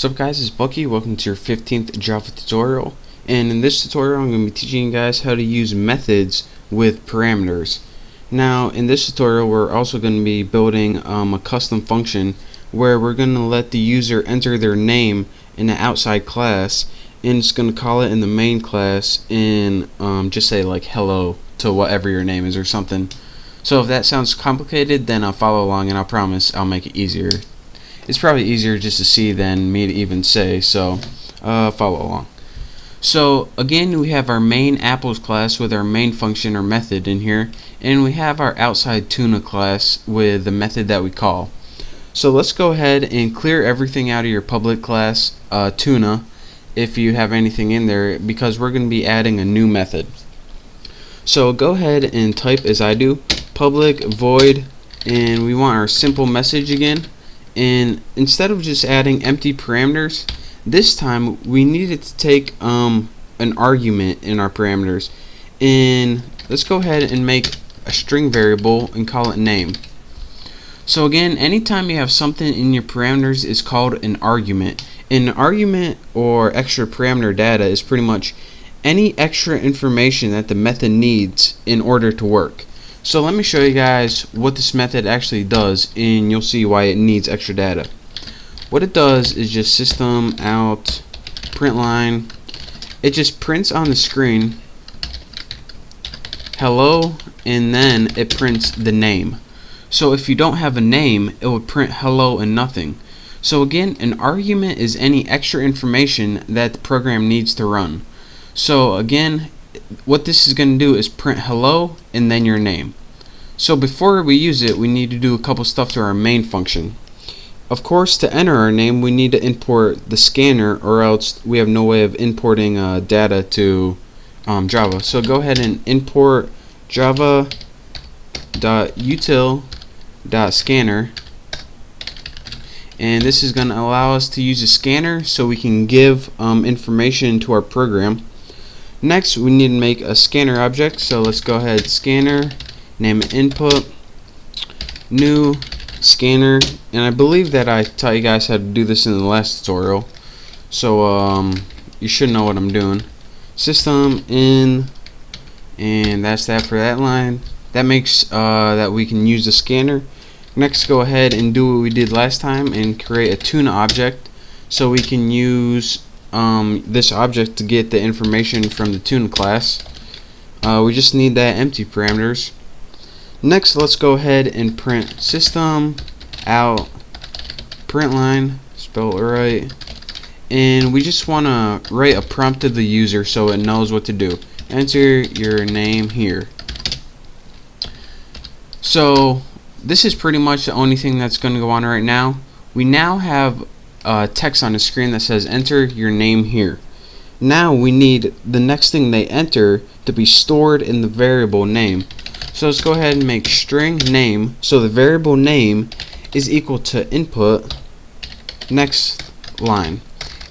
What's up guys, it's Bucky. Welcome to your 15th Java tutorial, and in this tutorial I'm going to be teaching you guys how to use methods with parameters. Now in this tutorial we're also going to be building a custom function where we're going to let the user enter their name in an outside class, and it's going to call it in the main class and just say like hello to whatever your name is or something. So if that sounds complicated, then I'll follow along and I promise I'll make it easier. It's probably easier just to see than me to even say, so follow along. So again, we have our main apples class with our main function or method in here, and we have our outside tuna class with the method that we call. So let's go ahead and clear everything out of your public class tuna if you have anything in there, because we're going to be adding a new method. So go ahead and type as I do, public void, and we want our simple message again. And instead of just adding empty parameters, this time we needed to take an argument in our parameters, and let's go ahead and make a string variable and call it name. So again, anytime you have something in your parameters is called an argument. An argument or extra parameter data is pretty much any extra information that the method needs in order to work. So let me show you guys what this method actually does, and you'll see why it needs extra data. What it does is just system out print line. It just prints on the screen hello, and then it prints the name. So if you don't have a name, it would print hello and nothing. So again, an argument is any extra information that the program needs to run. So again, what this is going to do is print hello and then your name. So before we use it, we need to do a couple stuff to our main function. Of course, to enter our name, we need to import the scanner, or else we have no way of importing data to Java. So go ahead and import java.util.scanner, and this is going to allow us to use a scanner so we can give information to our program. Next, we need to make a scanner object, so let's go ahead, scanner, name it input, new scanner, and I believe that I taught you guys how to do this in the last tutorial, so you should know what I'm doing. System in, and that's that for that line. That makes that we can use the scanner. Next, go ahead and do what we did last time and create a tuna object so we can use this object to get the information from the tuna class. We just need that empty parameters. Next, let's go ahead and print system out print line, spell it right, and we just want to write a prompt to the user so it knows what to do. Enter your name here. So this is pretty much the only thing that's going to go on right now. We now have text on the screen that says enter your name here. Now we need the next thing they enter to be stored in the variable name. So let's go ahead and make string name, so the variable name is equal to input next line.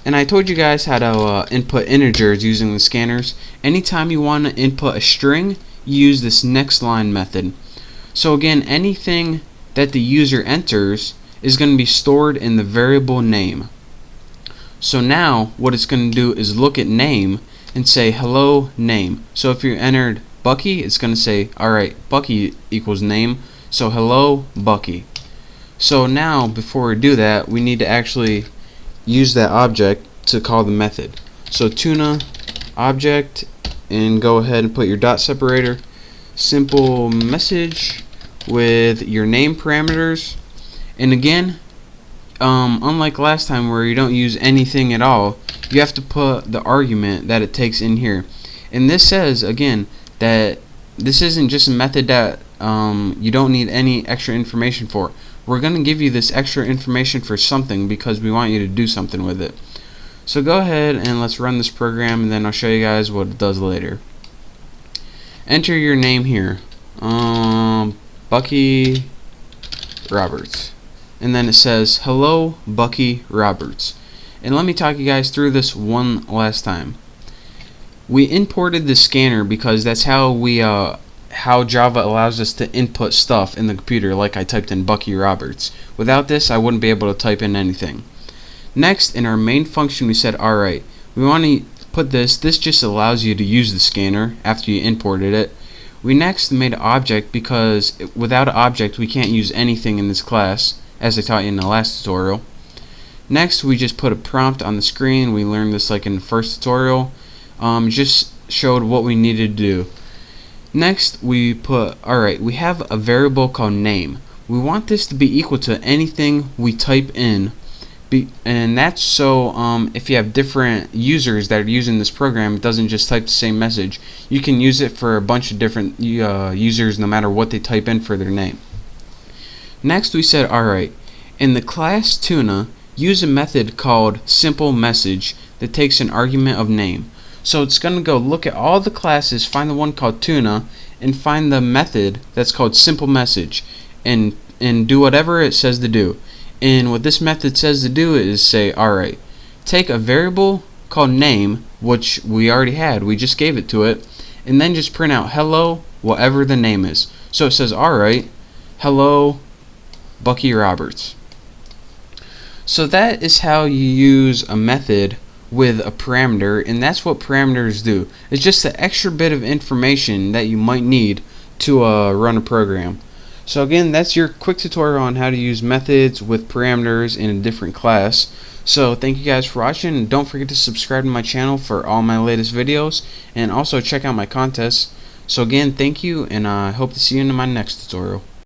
And I told you guys how to input integers using the scanners. Anytime you want to input a string, use this next line method. So again, anything that the user enters is going to be stored in the variable name. So now what it's going to do is look at name and say hello name. So if you entered Bucky, it's going to say alright, Bucky equals name, so hello Bucky. So now before we do that, we need to actually use that object to call the method. So tuna object, and go ahead and put your dot separator, simple message with your name parameters. And again, unlike last time where you don't use anything at all, you have to put the argument that it takes in here. And this says again that this isn't just a method that you don't need any extra information for. We're going to give you this extra information for something because we want you to do something with it. So go ahead and let's run this program, and then I'll show you guys what it does later. Enter your name here, Bucky Roberts, and then it says hello Bucky Roberts. And let me talk you guys through this one last time. We imported the scanner because that's how we how Java allows us to input stuff in the computer, like I typed in Bucky Roberts. Without this, I wouldn't be able to type in anything. Next, in our main function, we said, alright, we want to put this just allows you to use the scanner after you imported it. We next made an object because without an object we can't use anything in this class, as I taught you in the last tutorial. Next, we just put a prompt on the screen. We learned this like in the first tutorial. Just showed what we needed to do. Next, we put, alright, we have a variable called name. We want this to be equal to anything we type in. And that's so if you have different users that are using this program, it doesn't just type the same message. You can use it for a bunch of different users no matter what they type in for their name. Next, we said, alright, in the class Tuna, use a method called SimpleMessage that takes an argument of name. So it's going to go look at all the classes, find the one called Tuna, and find the method that's called SimpleMessage, and do whatever it says to do. And what this method says to do is say, alright, take a variable called name, which we already had, we just gave it to it, and then just print out hello, whatever the name is. So it says, alright, hello, Bucky Roberts. So that is how you use a method with a parameter, and that's what parameters do. It's just an extra bit of information that you might need to run a program. So again, that's your quick tutorial on how to use methods with parameters in a different class. So thank you guys for watching, and don't forget to subscribe to my channel for all my latest videos, and also check out my contests. So again, thank you, and I hope to see you in my next tutorial.